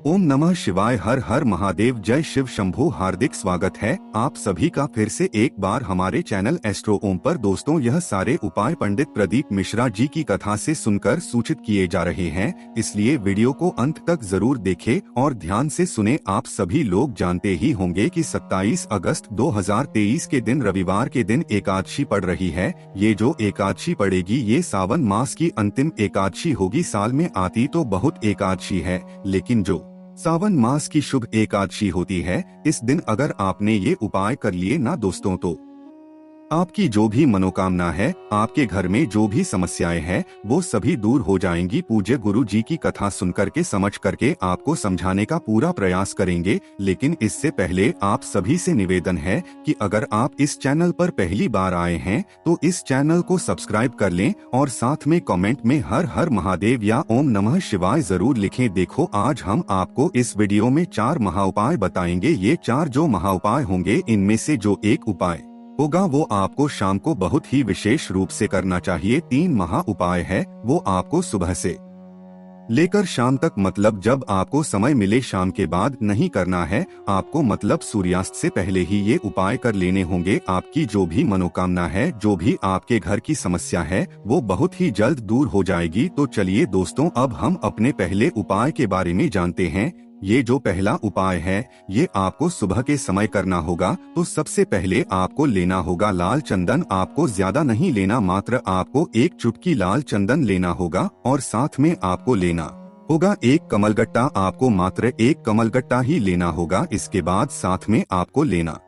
ओम नमः शिवाय। हर हर महादेव। जय शिव शंभू। हार्दिक स्वागत है आप सभी का फिर से एक बार हमारे चैनल एस्ट्रो ओम पर। दोस्तों, यह सारे उपाय पंडित प्रदीप मिश्रा जी की कथा से सुनकर सूचित किए जा रहे हैं, इसलिए वीडियो को अंत तक जरूर देखें और ध्यान से सुने। आप सभी लोग जानते ही होंगे कि 27 अगस्त 2023 के दिन रविवार के दिन एकादशी पड़ रही है। ये जो एकादशी पड़ेगी ये सावन मास की अंतिम एकादशी होगी। साल में आती तो बहुत एकादशी है, लेकिन जो सावन मास की शुभ एकादशी होती है, इस दिन अगर आपने ये उपाय कर लिए ना दोस्तों, तो आपकी जो भी मनोकामना है, आपके घर में जो भी समस्याएं हैं, वो सभी दूर हो जाएंगी। पूज्य गुरु जी की कथा सुन करके समझ करके आपको समझाने का पूरा प्रयास करेंगे। लेकिन इससे पहले आप सभी से निवेदन है कि अगर आप इस चैनल पर पहली बार आए हैं तो इस चैनल को सब्सक्राइब कर लें और साथ में कमेंट में हर हर महादेव या ओम नमः शिवाय जरूर लिखें। देखो, आज हम आपको इस वीडियो में 4 महाउपाय बताएंगे। ये 4 जो महाउपाय होंगे, इनमें से जो एक उपाय होगा वो आपको शाम को बहुत ही विशेष रूप से करना चाहिए। 3 महा उपाय है, वो आपको सुबह से लेकर शाम तक, मतलब जब आपको समय मिले, शाम के बाद नहीं करना है आपको, मतलब सूर्यास्त से पहले ही ये उपाय कर लेने होंगे। आपकी जो भी मनोकामना है, जो भी आपके घर की समस्या है, वो बहुत ही जल्द दूर हो जाएगी। तो चलिए दोस्तों, अब हम अपने पहले उपाय के बारे में जानते हैं। ये जो पहला उपाय है, ये आपको सुबह के समय करना होगा। तो सबसे पहले आपको लेना होगा लाल चंदन। आपको ज्यादा नहीं लेना, मात्र आपको 1 चुटकी लाल चंदन लेना होगा और साथ में आपको लेना होगा 1 कमलगट्टा। आपको मात्र 1 कमलगट्टा ही लेना होगा। इसके बाद साथ में आपको लेना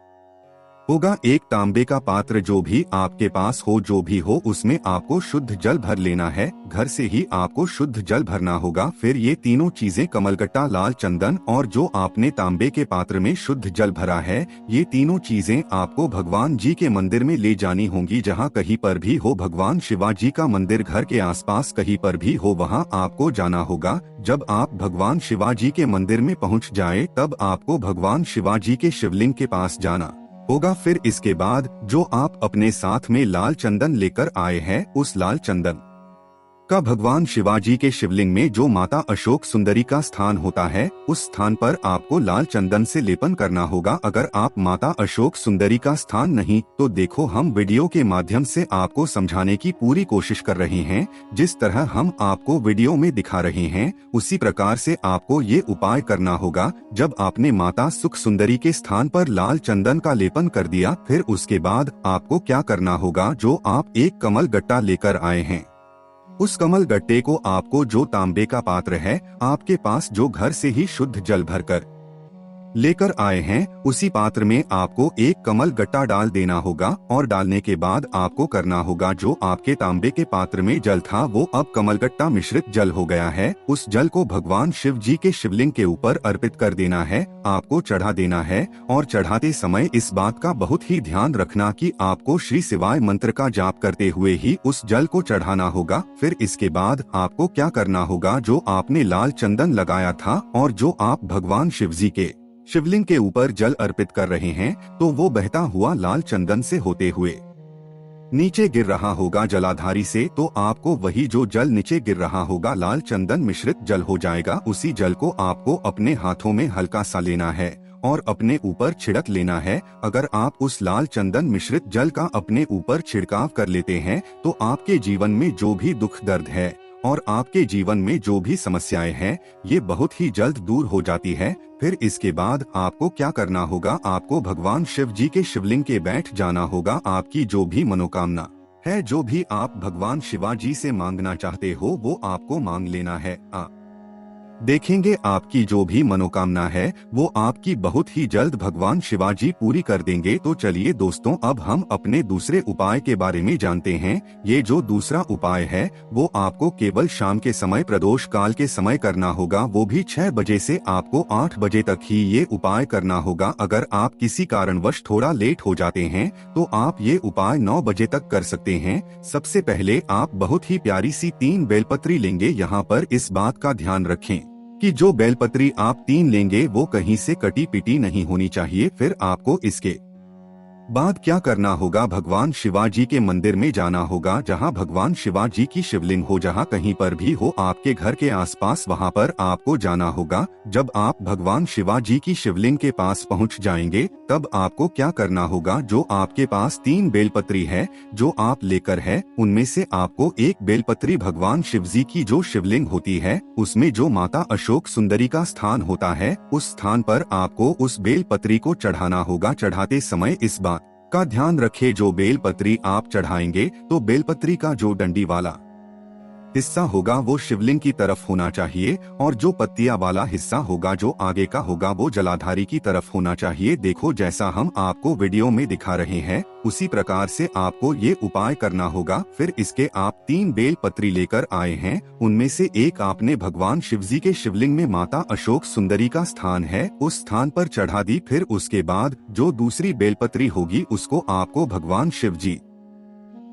होगा 1 तांबे का पात्र। जो भी आपके पास हो, जो भी हो, उसमें आपको शुद्ध जल भर लेना है। घर से ही आपको शुद्ध जल भरना होगा। फिर ये तीनों चीजें, कमलगट्टा, लाल चंदन और जो आपने तांबे के पात्र में शुद्ध जल भरा है, ये तीनों चीजें आपको भगवान जी के मंदिर में ले जानी होंगी। जहाँ कहीं पर भी हो, भगवान शिवाजी का मंदिर घर के आसपास कहीं पर भी हो, वहाँ आपको जाना होगा। जब आप भगवान शिवाजी के मंदिर में पहुँच जाए, तब आपको भगवान शिवाजी के शिवलिंग के पास जाना होगा। फिर इसके बाद जो आप अपने साथ में लाल चंदन लेकर आए हैं, उस लाल चंदन का भगवान शिवाजी के शिवलिंग में जो माता अशोक सुंदरी का स्थान होता है, उस स्थान पर आपको लाल चंदन से लेपन करना होगा। अगर आप माता अशोक सुंदरी का स्थान नहीं, तो देखो, हम वीडियो के माध्यम से आपको समझाने की पूरी कोशिश कर रहे हैं। जिस तरह हम आपको वीडियो में दिखा रहे हैं, उसी प्रकार से आपको ये उपाय करना होगा। जब आपने माता सुख सुंदरी के स्थान पर लाल चंदन का लेपन कर दिया, फिर उसके बाद आपको क्या करना होगा, जो आप 1 कमल गट्टा लेकर आए हैं, उस कमल गट्टे को आपको, जो तांबे का पात्र है आपके पास, जो घर से ही शुद्ध जल भरकर लेकर आए हैं, उसी पात्र में आपको 1 कमल गट्टा डाल देना होगा। और डालने के बाद आपको करना होगा, जो आपके तांबे के पात्र में जल था, वो अब कमलगट्टा मिश्रित जल हो गया है। उस जल को भगवान शिव जी के शिवलिंग के ऊपर अर्पित कर देना है, आपको चढ़ा देना है। और चढ़ाते समय इस बात का बहुत ही ध्यान रखना कि आपको श्री शिवाय मंत्र का जाप करते हुए ही उस जल को चढ़ाना होगा। फिर इसके बाद आपको क्या करना होगा, जो आपने लाल चंदन लगाया था और जो आप भगवान शिव जी के शिवलिंग के ऊपर जल अर्पित कर रहे हैं, तो वो बहता हुआ लाल चंदन से होते हुए नीचे गिर रहा होगा जलाधारी से। तो आपको वही जो जल नीचे गिर रहा होगा, लाल चंदन मिश्रित जल हो जाएगा। उसी जल को आपको अपने हाथों में हल्का सा लेना है और अपने ऊपर छिड़क लेना है। अगर आप उस लाल चंदन मिश्रित जल का अपने ऊपर छिड़काव कर लेते हैं, तो आपके जीवन में जो भी दुख दर्द है और आपके जीवन में जो भी समस्याएं हैं, ये बहुत ही जल्द दूर हो जाती है। फिर इसके बाद आपको क्या करना होगा, आपको भगवान शिव जी के शिवलिंग के बैठ जाना होगा। आपकी जो भी मनोकामना है, जो भी आप भगवान शिवाजी से मांगना चाहते हो, वो आपको मांग लेना है। देखेंगे आपकी जो भी मनोकामना है, वो आपकी बहुत ही जल्द भगवान शिवाजी पूरी कर देंगे। तो चलिए दोस्तों, अब हम अपने दूसरे उपाय के बारे में जानते हैं। ये जो दूसरा उपाय है, वो आपको केवल शाम के समय, प्रदोष काल के समय करना होगा। वो भी 6 बजे से आपको 8 बजे तक ही ये उपाय करना होगा। अगर आप किसी कारणवश थोड़ा लेट हो जाते हैं, तो आप ये उपाय 9 बजे तक कर सकते हैं। सबसे पहले आप बहुत ही प्यारी सी 3 बेलपत्री लेंगे। यहाँ पर इस बात का ध्यान रखें कि जो बेलपत्री आप 3 लेंगे, वो कहीं से कटी पिटी नहीं होनी चाहिए। फिर आपको इसके बाद क्या करना होगा, भगवान शिवाजी के मंदिर में जाना होगा, जहां भगवान शिवाजी की शिवलिंग हो, जहां कहीं पर भी हो आपके घर के आसपास, वहां पर आपको जाना होगा। जब आप भगवान शिवाजी की शिवलिंग के पास पहुंच जाएंगे, तब आपको क्या करना होगा, जो आपके पास 3 बेलपत्री है जो आप लेकर है, उनमें से आपको एक बेलपत्री भगवान शिवजी की जो शिवलिंग होती है उसमें जो माता अशोक सुंदरी का स्थान होता है, उस स्थान पर आपको उस बेलपत्री को चढ़ाना होगा। चढ़ाते समय इस बात का ध्यान रखें, जो बेलपत्री आप चढ़ाएंगे तो बेलपत्री का जो डंडी वाला हिस्सा होगा वो शिवलिंग की तरफ होना चाहिए, और जो पत्तियां वाला हिस्सा होगा जो आगे का होगा वो जलाधारी की तरफ होना चाहिए। देखो, जैसा हम आपको वीडियो में दिखा रहे हैं उसी प्रकार से आपको ये उपाय करना होगा। फिर इसके आप 3 बेल पत्री लेकर आए हैं, उनमें से एक आपने भगवान शिवजी के शिवलिंग में माता अशोक सुंदरी का स्थान है उस स्थान पर चढ़ा दी। फिर उसके बाद जो दूसरी बेलपत्री होगी उसको आपको भगवान शिवजी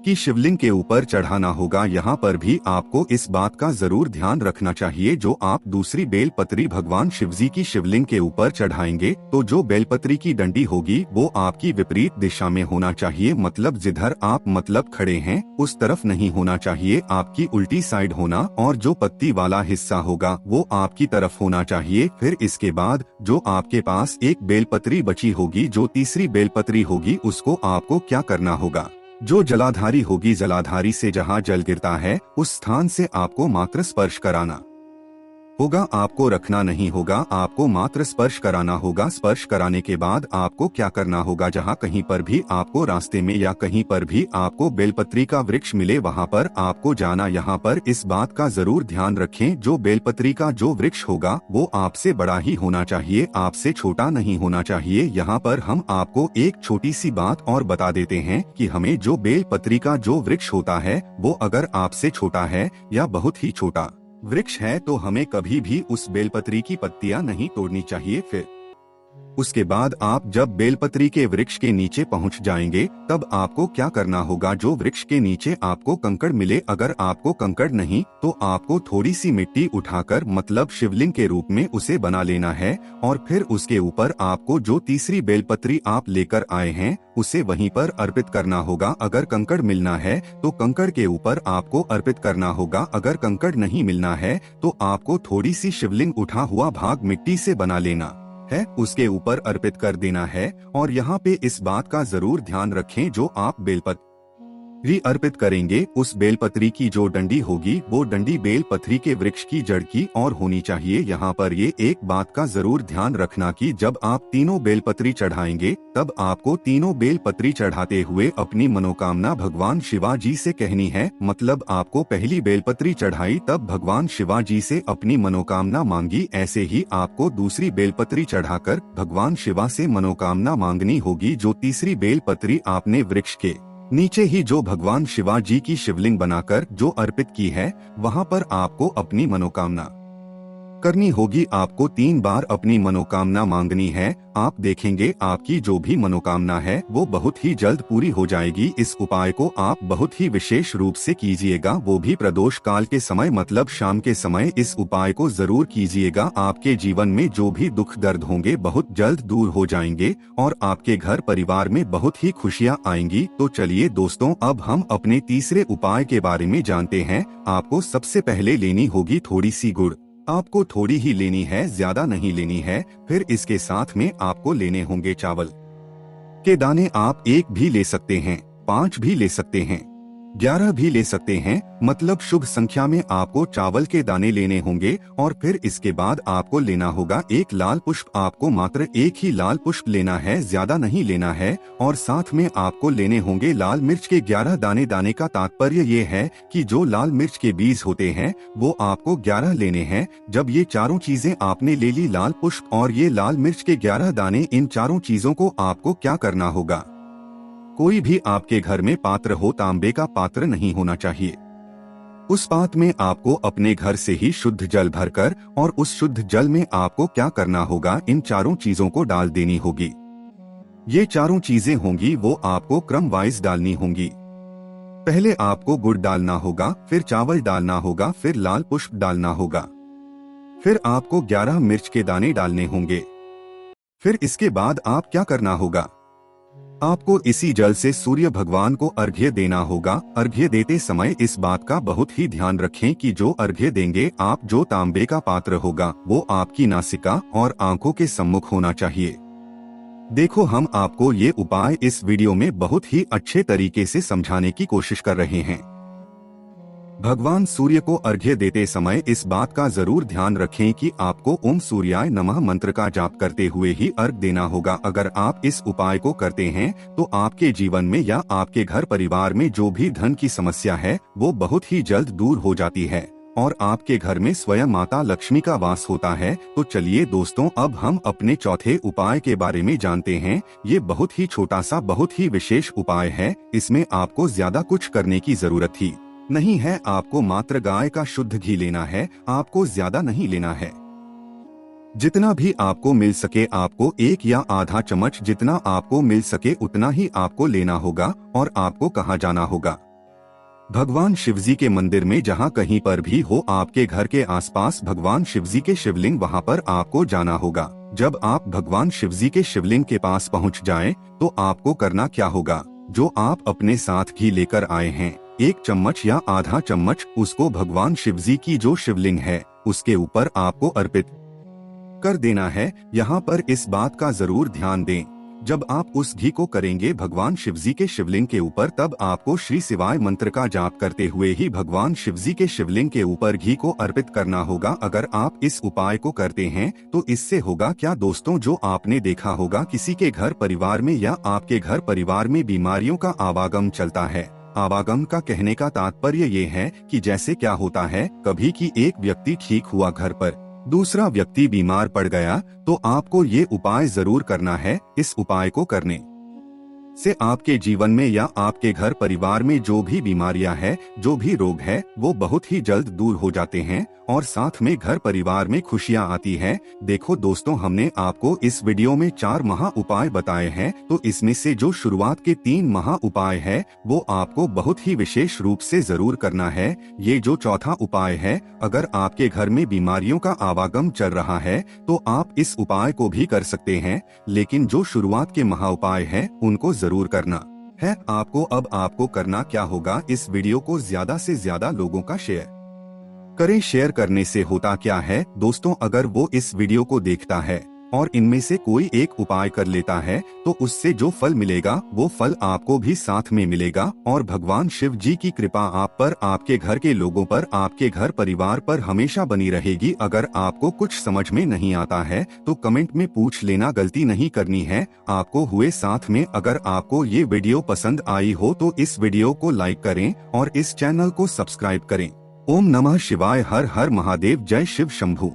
की शिवलिंग के ऊपर चढ़ाना होगा। यहाँ पर भी आपको इस बात का जरूर ध्यान रखना चाहिए, जो आप दूसरी बेलपत्री भगवान शिवजी की शिवलिंग के ऊपर चढ़ाएंगे तो जो बेलपत्री की डंडी होगी वो आपकी विपरीत दिशा में होना चाहिए, मतलब जिधर आप खड़े हैं उस तरफ नहीं होना चाहिए, आपकी उल्टी साइड होना, और जो पत्ती वाला हिस्सा होगा वो आपकी तरफ होना चाहिए। फिर इसके बाद जो आपके पास एक बेलपत्री बची होगी, जो तीसरी बेलपत्री होगी, उसको आपको क्या करना होगा, जो जलाधारी होगी, जलाधारी से जहां जल गिरता है उस स्थान से आपको मात्र स्पर्श कराना होगा, आपको रखना नहीं होगा, आपको मात्र स्पर्श कराना होगा। स्पर्श कराने के बाद आपको क्या करना होगा, जहां कहीं पर भी आपको रास्ते में या कहीं पर भी आपको बेलपत्री का वृक्ष मिले वहां पर आपको जाना। यहाँ पर इस बात का जरूर ध्यान रखें, जो बेलपत्री का जो वृक्ष होगा वो आपसे बड़ा ही होना चाहिए, आपसे छोटा नहीं होना चाहिए। यहाँ पर हम आपको एक छोटी सी बात और बता देते हैं कि हमें जो बेलपत्री का जो वृक्ष होता है वो अगर आपसे छोटा है या बहुत ही छोटा वृक्ष है तो हमें कभी भी उस बेलपत्री की पत्तियां नहीं तोड़नी चाहिए। फिर उसके बाद आप जब बेलपत्री के वृक्ष के नीचे पहुंच जाएंगे तब आपको क्या करना होगा, जो वृक्ष के नीचे आपको कंकड़ मिले, अगर आपको कंकड़ नहीं तो आपको थोड़ी सी मिट्टी उठाकर मतलब शिवलिंग के रूप में उसे बना लेना है, और फिर उसके ऊपर आपको जो तीसरी बेलपत्री आप लेकर आए हैं उसे वहीं पर अर्पित करना होगा। अगर कंकड़ मिलना है तो कंकड़ के ऊपर आपको अर्पित करना होगा, अगर कंकड़ नहीं मिलना है तो आपको थोड़ी सी शिवलिंग उठा हुआ भाग मिट्टी से बना लेना है, उसके ऊपर अर्पित कर देना है। और यहाँ पे इस बात का जरूर ध्यान रखें, जो आप बेलपत्री अर्पित करेंगे उस बेलपत्री की जो डंडी होगी वो डंडी बेलपत्री के वृक्ष की जड़ की और होनी चाहिए। यहाँ पर ये एक बात का जरूर ध्यान रखना कि जब आप तीनों बेलपत्री चढ़ाएंगे तब आपको तीनों बेलपत्री चढ़ाते हुए अपनी मनोकामना भगवान शिवाजी से कहनी है, मतलब आपको पहली बेलपत्री चढ़ाई तब भगवान शिवाजी से अपनी मनोकामना मांगी, ऐसे ही आपको दूसरी बेलपत्री चढ़ाकर भगवान शिवा से मनोकामना मांगनी होगी। जो तीसरी बेलपत्री आपने वृक्ष के नीचे ही जो भगवान शिवाजी की शिवलिंग बनाकर जो अर्पित की है वहां पर आपको अपनी मनोकामना करनी होगी। आपको 3 बार अपनी मनोकामना मांगनी है, आप देखेंगे आपकी जो भी मनोकामना है वो बहुत ही जल्द पूरी हो जाएगी। इस उपाय को आप बहुत ही विशेष रूप से कीजिएगा, वो भी प्रदोष काल के समय मतलब शाम के समय इस उपाय को जरूर कीजिएगा। आपके जीवन में जो भी दुख दर्द होंगे बहुत जल्द दूर हो जाएंगे और आपके घर परिवार में बहुत ही खुशियां आएंगी। तो चलिए दोस्तों, अब हम अपने तीसरे उपाय के बारे में जानते हैं। आपको सबसे पहले लेनी होगी थोड़ी सी गुड़, आपको थोड़ी ही लेनी है, ज्यादा नहीं लेनी है। फिर इसके साथ में आपको लेने होंगे चावल के दाने, आप 1 भी ले सकते हैं, 5 भी ले सकते हैं, 11 भी ले सकते हैं, मतलब शुभ संख्या में आपको चावल के दाने लेने होंगे। और फिर इसके बाद आपको लेना होगा 1 लाल पुष्प, आपको मात्र 1 ही लाल पुष्प लेना है, ज्यादा नहीं लेना है। और साथ में आपको लेने होंगे लाल मिर्च के 11 दाने। दाने का तात्पर्य ये है कि जो लाल मिर्च के बीज होते हैं वो आपको 11 लेने हैं। जब ये चारों चीजें आपने ले ली, लाल पुष्प और ये लाल मिर्च के 11 दाने, इन चारों चीजों को आपको क्या करना होगा, कोई भी आपके घर में पात्र हो, तांबे का पात्र नहीं होना चाहिए, उस पात्र में आपको अपने घर से ही शुद्ध जल भरकर और उस शुद्ध जल में आपको क्या करना होगा, इन चारों चीजों को डाल देनी होगी। ये चारों चीजें होंगी वो आपको क्रम वाइज डालनी होंगी। पहले आपको गुड़ डालना होगा, फिर चावल डालना होगा, फिर लाल पुष्प डालना होगा, फिर आपको 11 मिर्च के दाने डालने होंगे। फिर इसके बाद आप क्या करना होगा, आपको इसी जल से सूर्य भगवान को अर्घ्य देना होगा। अर्घ्य देते समय इस बात का बहुत ही ध्यान रखें कि जो अर्घ्य देंगे आप, जो तांबे का पात्र होगा वो आपकी नासिका और आंखों के सम्मुख होना चाहिए। देखो, हम आपको ये उपाय इस वीडियो में बहुत ही अच्छे तरीके से समझाने की कोशिश कर रहे हैं। भगवान सूर्य को अर्घ्य देते समय इस बात का जरूर ध्यान रखें कि आपको ओम सूर्याय नमः मंत्र का जाप करते हुए ही अर्घ्य देना होगा। अगर आप इस उपाय को करते हैं तो आपके जीवन में या आपके घर परिवार में जो भी धन की समस्या है वो बहुत ही जल्द दूर हो जाती है और आपके घर में स्वयं माता लक्ष्मी का वास होता है। तो चलिए दोस्तों, अब हम अपने चौथे उपाय के बारे में जानते हैं। ये बहुत ही छोटा सा, बहुत ही विशेष उपाय है। इसमें आपको ज्यादा कुछ करने की जरूरत ही नहीं है। आपको मात्र गाय का शुद्ध घी लेना है, आपको ज्यादा नहीं लेना है। जितना भी आपको मिल सके, आपको 1 या आधा चम्मच, जितना आपको मिल सके उतना ही आपको लेना होगा। और आपको कहाँ जाना होगा? भगवान शिवजी के मंदिर में, जहाँ कहीं पर भी हो आपके घर के आसपास भगवान शिवजी के शिवलिंग, वहाँ पर आपको जाना होगा। जब आप भगवान शिवजी के शिवलिंग के पास पहुँच जाएं, तो आपको करना क्या होगा? जो आप अपने साथ घी लेकर आए हैं, 1 चम्मच या आधा चम्मच, उसको भगवान शिवजी की जो शिवलिंग है उसके ऊपर आपको अर्पित कर देना है। यहाँ पर इस बात का जरूर ध्यान दें, जब आप उस घी को करेंगे भगवान शिवजी के शिवलिंग के ऊपर, तब आपको श्री शिवाय मंत्र का जाप करते हुए ही भगवान शिवजी के शिवलिंग के ऊपर घी को अर्पित करना होगा। अगर आप इस उपाय को करते हैं तो इससे होगा क्या दोस्तों, जो आपने देखा होगा किसी के घर परिवार में या आपके घर परिवार में बीमारियों का आवागम चलता है। आवागम का कहने का तात्पर्य ये है कि जैसे क्या होता है कभी कि एक व्यक्ति ठीक हुआ, घर पर दूसरा व्यक्ति बीमार पड़ गया, तो आपको ये उपाय जरूर करना है। इस उपाय को करने से आपके जीवन में या आपके घर परिवार में जो भी बीमारियां हैं, जो भी रोग है, वो बहुत ही जल्द दूर हो जाते हैं और साथ में घर परिवार में खुशियां आती हैं। देखो दोस्तों, हमने आपको इस वीडियो में 4 महा उपाय बताए हैं, तो इसमें से जो शुरुआत के 3 महा उपाय है वो आपको बहुत ही विशेष रूप से जरूर करना है। ये जो चौथा उपाय है, अगर आपके घर में बीमारियों का आवागम चल रहा है तो आप इस उपाय को भी कर सकते हैं, लेकिन जो शुरुआत के महा उपाय है उनको जरूर करना है आपको। अब आपको करना क्या होगा, इस वीडियो को ज्यादा से ज्यादा लोगों का शेयर करें। शेयर करने से होता क्या है दोस्तों, अगर वो इस वीडियो को देखता है और इनमें से कोई एक उपाय कर लेता है तो उससे जो फल मिलेगा वो फल आपको भी साथ में मिलेगा और भगवान शिव जी की कृपा आप पर, आपके घर के लोगों पर, आपके घर परिवार पर हमेशा बनी रहेगी। अगर आपको कुछ समझ में नहीं आता है तो कमेंट में पूछ लेना, गलती नहीं करनी है आपको हुए साथ में। अगर आपको ये वीडियो पसंद आई हो तो इस वीडियो को लाइक करें और इस चैनल को सब्सक्राइब करें। ओम नमः शिवाय। हर हर महादेव। जय शिव शंभू।